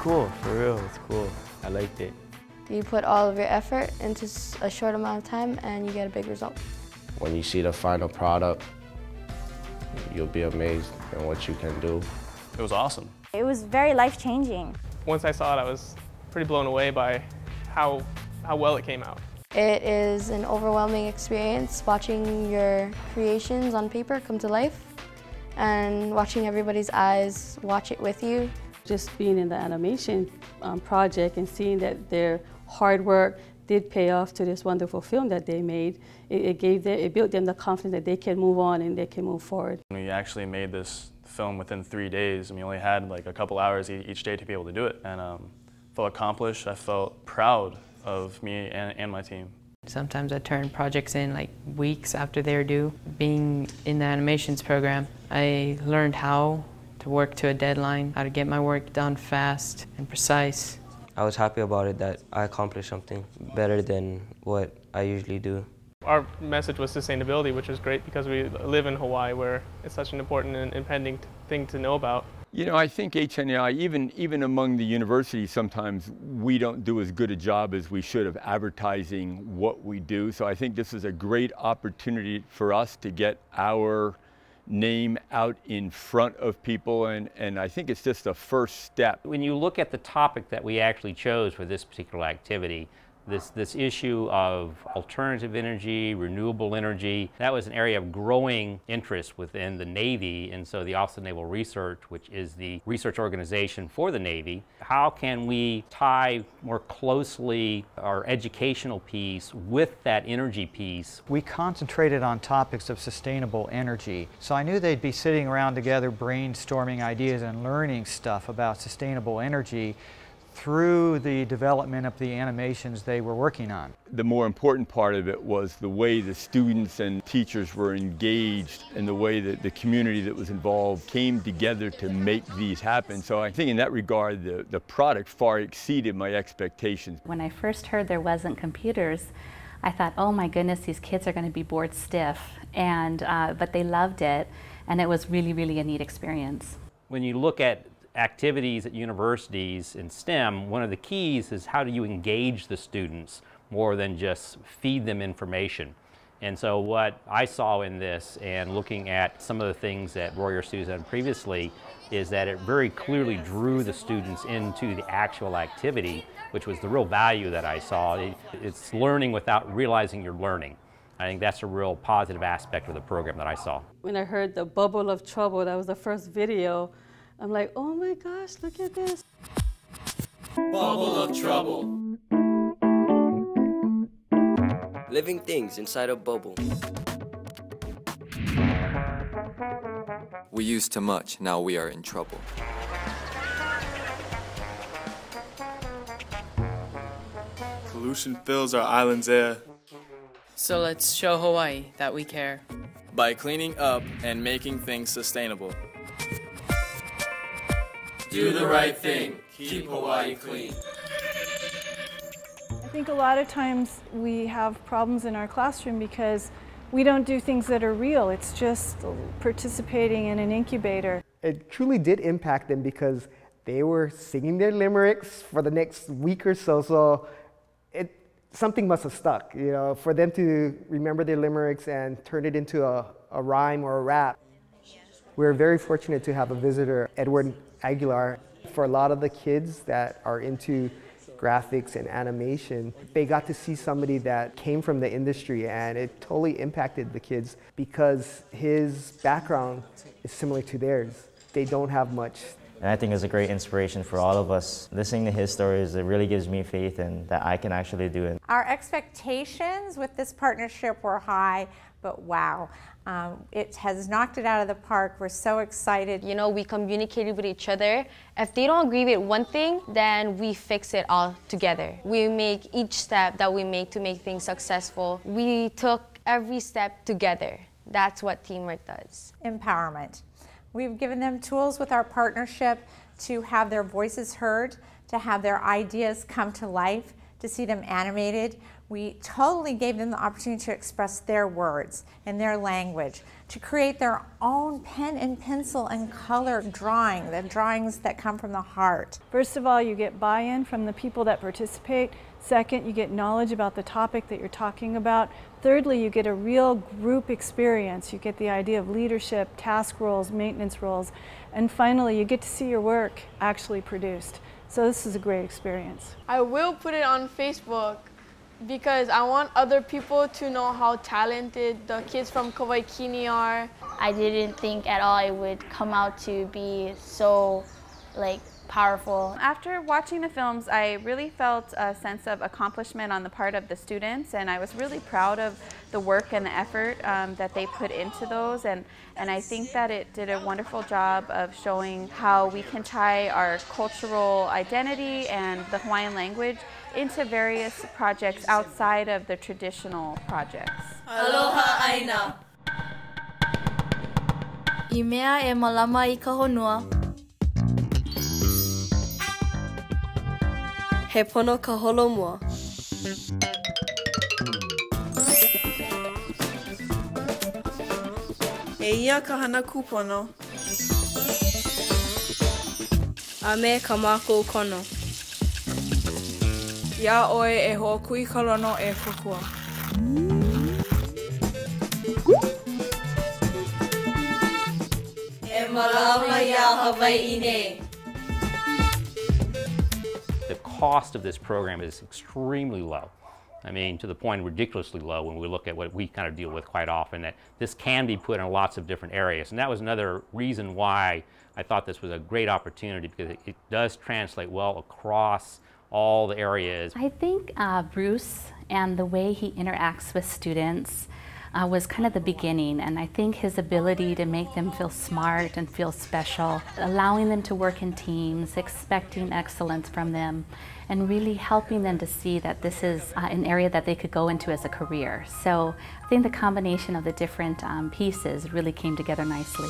cool, for real, it's cool. I liked it. You put all of your effort into a short amount of time and you get a big result. When you see the final product, you'll be amazed at what you can do. It was awesome. It was very life-changing. Once I saw it, I was pretty blown away by how well it came out. It is an overwhelming experience watching your creations on paper come to life and watching everybody's eyes watch it with you. Just being in the animation project and seeing that their hard work did pay off to this wonderful film that they made, it built them the confidence that they can move on and they can move forward. We actually made this film within 3 days, and we only had like a couple hours each day to be able to do it, and felt accomplished. I felt proud of me and my team. Sometimes I turn projects in like weeks after they're due. Being in the animations program, I learned how to work to a deadline, how to get my work done fast and precise. I was happy about it that I accomplished something better than what I usually do. Our message was sustainability, which was great because we live in Hawaii where it's such an important and impending thing to know about. You know, I think HNI, even among the universities, sometimes we don't do as good a job as we should of advertising what we do. So I think this is a great opportunity for us to get our name out in front of people, and I think it's just a first step. When you look at the topic that we actually chose for this particular activity, this issue of alternative energy, renewable energy, that was an area of growing interest within the Navy, and so the Office of Naval Research, which is the research organization for the Navy, how can we tie more closely our educational piece with that energy piece? We concentrated on topics of sustainable energy, so I knew they'd be sitting around together brainstorming ideas and learning stuff about sustainable energy through the development of the animations they were working on. The more important part of it was the way the students and teachers were engaged and the way that the community that was involved came together to make these happen. So I think in that regard, the product far exceeded my expectations. When I first heard there wasn't computers, I thought, oh my goodness, these kids are going to be bored stiff. But they loved it, and it was really, really a neat experience. When you look at activities at universities in STEM, one of the keys is how do you engage the students more than just feed them information. And so what I saw in this, and looking at some of the things that Roy or Susan done previously, is that it very clearly drew the students into the actual activity, which was the real value that I saw. It's learning without realizing you're learning. I think that's a real positive aspect of the program that I saw. When I heard the bubble of trouble, that was the first video, I'm like, oh my gosh, look at this. Bubble of trouble. Living things inside a bubble. We use too much, now we are in trouble. Pollution fills our island's air. So let's show Hawaii that we care. By cleaning up and making things sustainable. Do the right thing. Keep Hawaii clean. I think a lot of times we have problems in our classroom because we don't do things that are real. It's just participating in an incubator. It truly did impact them because they were singing their limericks for the next week or so. So something must have stuck, you know, for them to remember their limericks and turn it into a rhyme or a rap. We're very fortunate to have a visitor, Edward Aguilar. For a lot of the kids that are into graphics and animation, they got to see somebody that came from the industry, and it totally impacted the kids because his background is similar to theirs. They don't have much. And I think it's a great inspiration for all of us. Listening to his stories, it really gives me faith in that I can actually do it. Our expectations with this partnership were high, but wow, it has knocked it out of the park. We're so excited. You know, we communicated with each other. If they don't agree with one thing, then we fix it all together. We make each step that we make to make things successful. We took every step together. That's what teamwork does. Empowerment. We've given them tools with our partnership to have their voices heard, to have their ideas come to life, to see them animated. We totally gave them the opportunity to express their words in their language, to create their own pen and pencil and color drawing, the drawings that come from the heart. First of all, you get buy-in from the people that participate. Second, you get knowledge about the topic that you're talking about. Thirdly, you get a real group experience. You get the idea of leadership, task roles, maintenance roles. And finally, you get to see your work actually produced. So this is a great experience. I will put it on Facebook because I want other people to know how talented the kids from Kawaikini are. I didn't think at all it would come out to be so powerful. After watching the films, I really felt a sense of accomplishment on the part of the students, and I was really proud of the work and the effort that they put into those, and I think that it did a wonderful job of showing how we can tie our cultural identity and the Hawaiian language into various projects outside of the traditional projects. Aloha aina. I mea e malama I ka honua. He pono ka holomua. E ia ka hana kupono. A me ka mākou kono. Ia oe e ho'okui ka rono e kukua. E malama ia Hawaii nei. The cost of this program is extremely low. I mean, to the point ridiculously low when we look at what we kind of deal with quite often, that this can be put in lots of different areas. And that was another reason why I thought this was a great opportunity, because it does translate well across all the areas. I think Bruce and the way he interacts with students was kind of the beginning, and I think his ability to make them feel smart and feel special, allowing them to work in teams, expecting excellence from them, and really helping them to see that this is an area that they could go into as a career. So I think the combination of the different pieces really came together nicely.